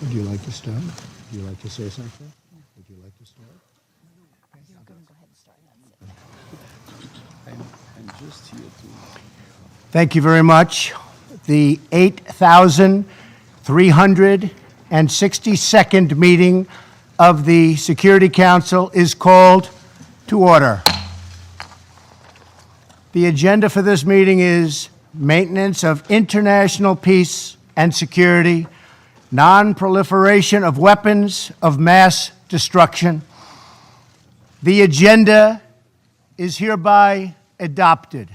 Would you like to start? Would you like to say something? Would you like to start? I'm just here to... Thank you very much. The 8,362nd meeting of the Security Council is called to order. The agenda for this meeting is maintenance of international peace and security, non-proliferation of weapons of mass destruction. The agenda is hereby adopted.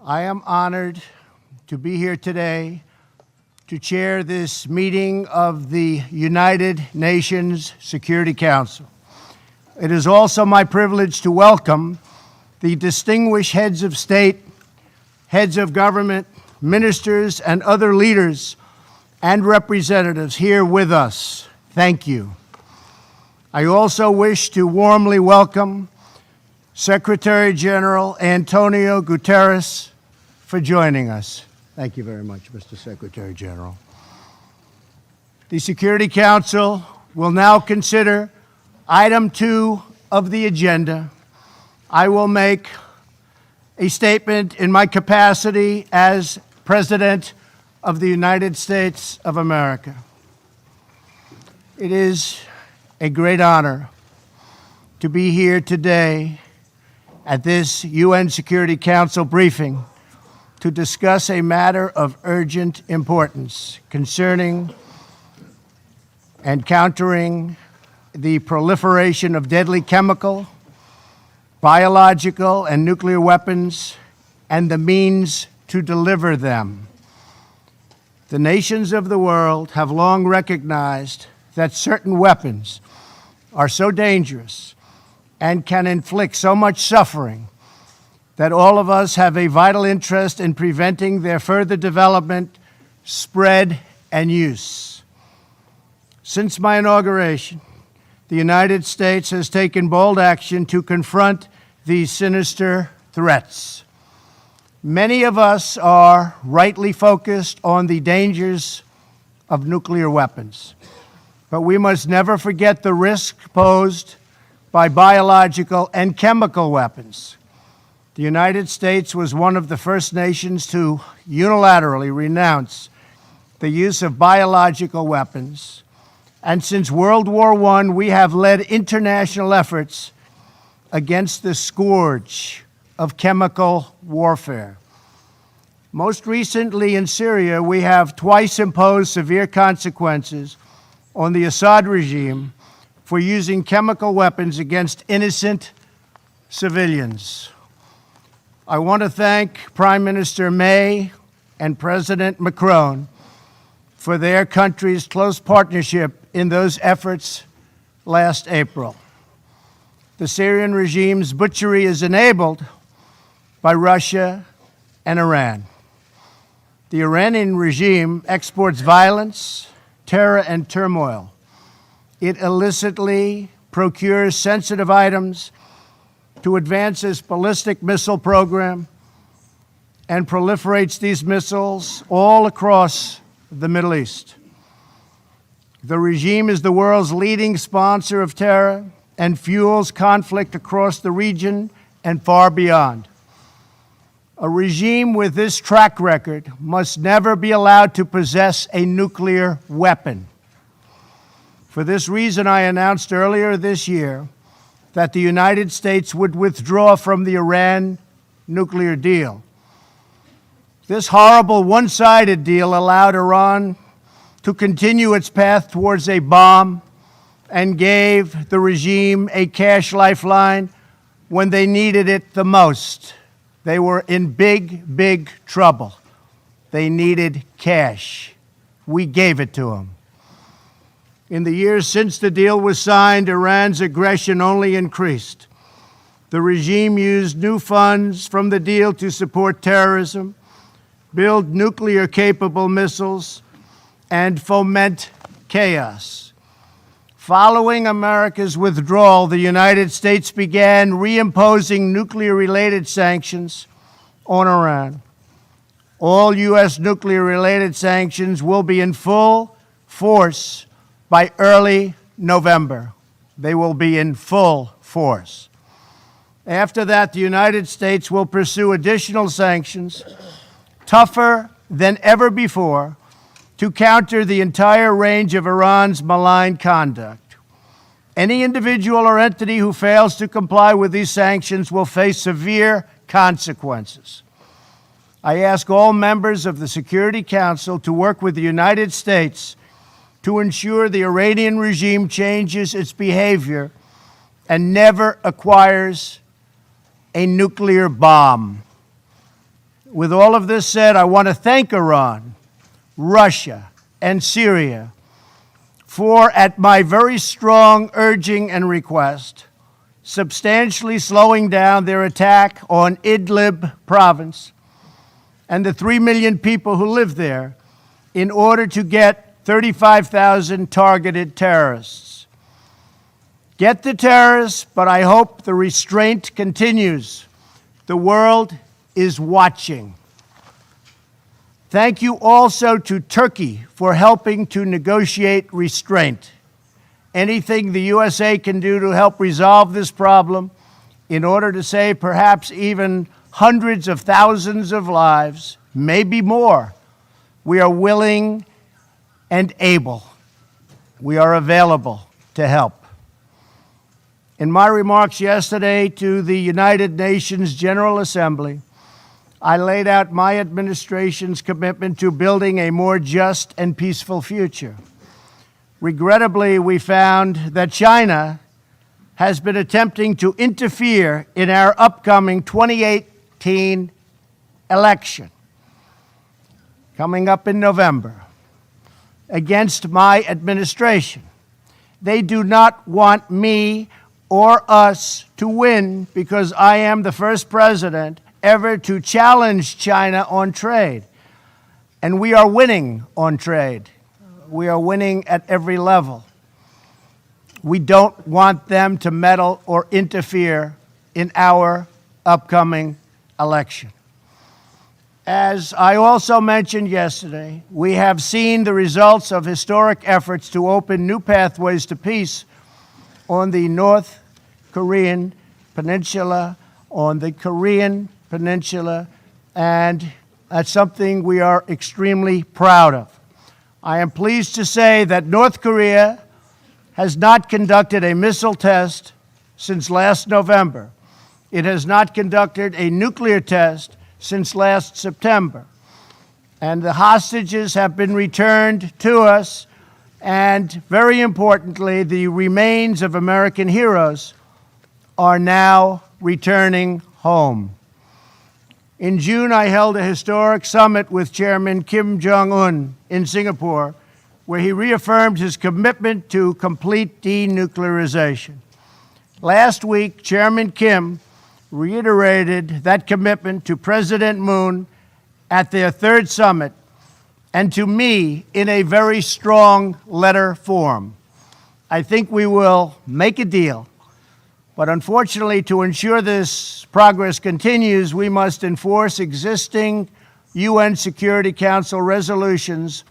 I am honored to be here today to chair this meeting of the United Nations Security Council. It is also my privilege to welcome the distinguished heads of state, heads of government, ministers, and other leaders and representatives here with us. Thank you. I also wish to warmly welcome Secretary General Antonio Guterres for joining us. Thank you very much, Mr. Secretary General. The Security Council will now consider item 2 of the agenda. I will make a statement in my capacity as President of the United States of America. It is a great honor to be here today at this UN Security Council briefing to discuss a matter of urgent importance concerning and countering the proliferation of deadly chemical, biological, and nuclear weapons and the means to deliver them. The nations of the world have long recognized that certain weapons are so dangerous and can inflict so much suffering that all of us have a vital interest in preventing their further development, spread, and use. Since my inauguration, the United States has taken bold action to confront these sinister threats. Many of us are rightly focused on the dangers of nuclear weapons, but we must never forget the risk posed by biological and chemical weapons. The United States was one of the first nations to unilaterally renounce the use of biological weapons, and since World War I, we have led international efforts against the scourge of chemical warfare. Most recently in Syria, we have twice imposed severe consequences on the Assad regime for using chemical weapons against innocent civilians. I want to thank Prime Minister May and President Macron for their country's close partnership in those efforts last April. The Syrian regime's butchery is enabled by Russia and Iran. The Iranian regime exports violence, terror, and turmoil. It illicitly procures sensitive items to advance its ballistic missile program and proliferates these missiles all across the Middle East. The regime is the world's leading sponsor of terror and fuels conflict across the region and far beyond. A regime with this track record must never be allowed to possess a nuclear weapon. For this reason, I announced earlier this year that the United States would withdraw from the Iran nuclear deal. This horrible one-sided deal allowed Iran to continue its path towards a bomb and gave the regime a cash lifeline when they needed it the most. They were in big, big trouble. They needed cash. We gave it to them. In the years since the deal was signed, Iran's aggression only increased. The regime used new funds from the deal to support terrorism, build nuclear-capable missiles, and foment chaos. Following America's withdrawal, the United States began reimposing nuclear-related sanctions on Iran. All U.S. nuclear-related sanctions will be in full force by early November. They will be in full force. After that, the United States will pursue additional sanctions, tougher than ever before, to counter the entire range of Iran's malign conduct. Any individual or entity who fails to comply with these sanctions will face severe consequences. I ask all members of the Security Council to work with the United States to ensure the Iranian regime changes its behavior and never acquires a nuclear bomb. With all of this said, I want to thank Iran, Russia, and Syria for, at my very strong urging and request, substantially slowing down their attack on Idlib province and the 3 million people who live there in order to get 35,000 targeted terrorists. Get the terrorists, but I hope the restraint continues. The world is watching. Thank you also to Turkey for helping to negotiate restraint. Anything the USA can do to help resolve this problem in order to save perhaps even hundreds of thousands of lives, maybe more, we are willing and able. We are available to help. In my remarks yesterday to the United Nations General Assembly, I laid out my administration's commitment to building a more just and peaceful future. Regrettably, we found that China has been attempting to interfere in our upcoming 2018 election, coming up in November, against my administration. They do not want me or us to win because I am the first president ever to challenge China on trade. And we are winning on trade. We are winning at every level. We don't want them to meddle or interfere in our upcoming election. As I also mentioned yesterday, we have seen the results of historic efforts to open new pathways to peace on the North Korean Peninsula, and that's something we are extremely proud of. I am pleased to say that North Korea has not conducted a missile test since last November. It has not conducted a nuclear test since last September. And the hostages have been returned to us, and very importantly, the remains of American heroes are now returning home. In June, I held a historic summit with Chairman Kim Jong-un in Singapore, where he reaffirmed his commitment to complete denuclearization. Last week, Chairman Kim reiterated that commitment to President Moon at their third summit and to me in a very strong letter form. I think we will make a deal. But unfortunately, to ensure this progress continues, we must enforce existing UN Security Council resolutions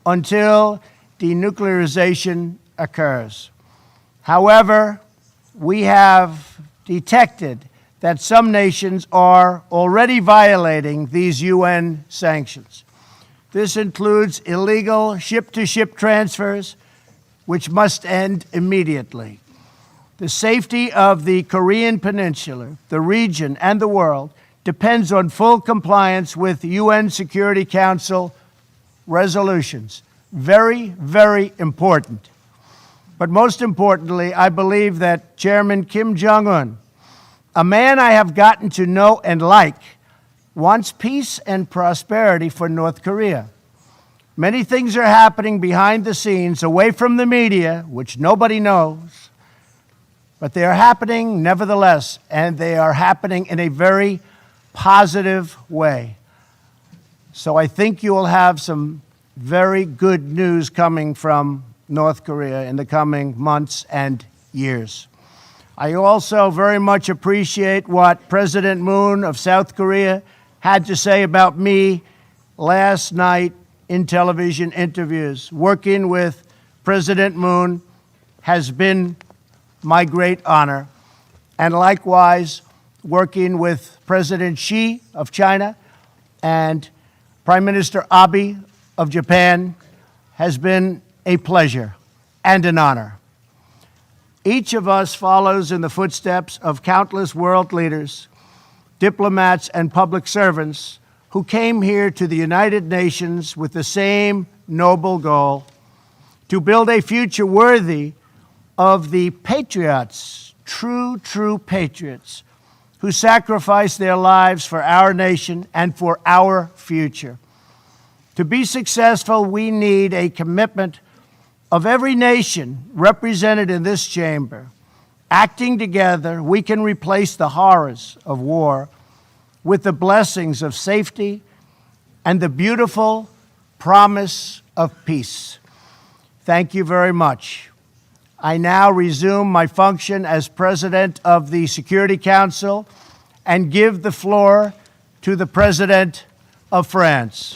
until denuclearization occurs. However, we have detected that some nations are already violating these UN sanctions. This includes illegal ship-to-ship transfers, which must end immediately. The safety of the Korean Peninsula, the region, and the world depends on full compliance with UN Security Council resolutions. Very, very important. But most importantly, I believe that Chairman Kim Jong-un, a man I have gotten to know and like, wants peace and prosperity for North Korea. Many things are happening behind the scenes, away from the media, which nobody knows. But they are happening nevertheless, and they are happening in a very positive way. So I think you will have some very good news coming from North Korea in the coming months and years. I also very much appreciate what President Moon of South Korea had to say about me last night in television interviews. Working with President Moon has been my great honor, and likewise working with President Xi of China and Prime Minister Abe of Japan has been a pleasure and an honor. Each of us follows in the footsteps of countless world leaders, diplomats, and public servants who came here to the United Nations with the same noble goal: to build a future worthy of the patriots, true patriots, who sacrificed their lives for our nation and for our future. To be successful, we need a commitment of every nation represented in this chamber. Acting together, we can replace the horrors of war with the blessings of safety and the beautiful promise of peace. Thank you very much. I now resume my function as President of the Security Council and give the floor to the President of France.